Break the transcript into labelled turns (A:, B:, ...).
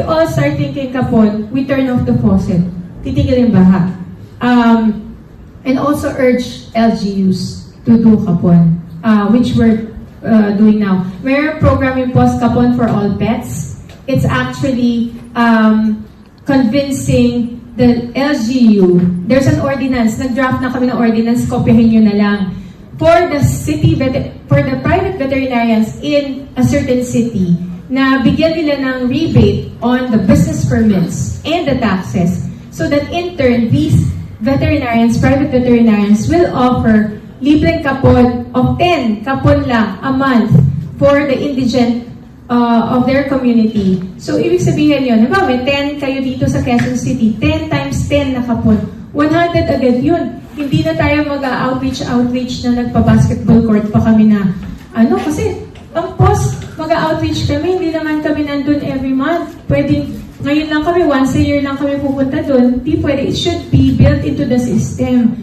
A: all start thinking kapon, we turn off the faucet. Titigil yung baha. And also urge LGUs to do kapon, which we're doing now. Mayroong program yung Post Kapon for All Pets. It's actually convincing the LGU. There's an ordinance. Nag-draft na kami ng ordinance. Kopyahin nyo na lang. For the private veterinarians in a certain city, na bigyan nila ng rebate on the business permits and the taxes, so that in turn, these veterinarians, private veterinarians, will offer libreng kapon of 10 kapon lang a month for the indigent of their community. So, ibig sabihin yun, diba, may 10 kayo dito sa Quezon City, 10 times 10 na kapon, 100 agad yun. Hindi na tayo mag-outreach na nagpa-basketball court pa kami na, kasi, ang post, mag-outreach kami, hindi naman kami nandun every month. Pwede, ngayon lang kami, once a year lang kami pupunta dun. Hindi pwede, it should be built into the system.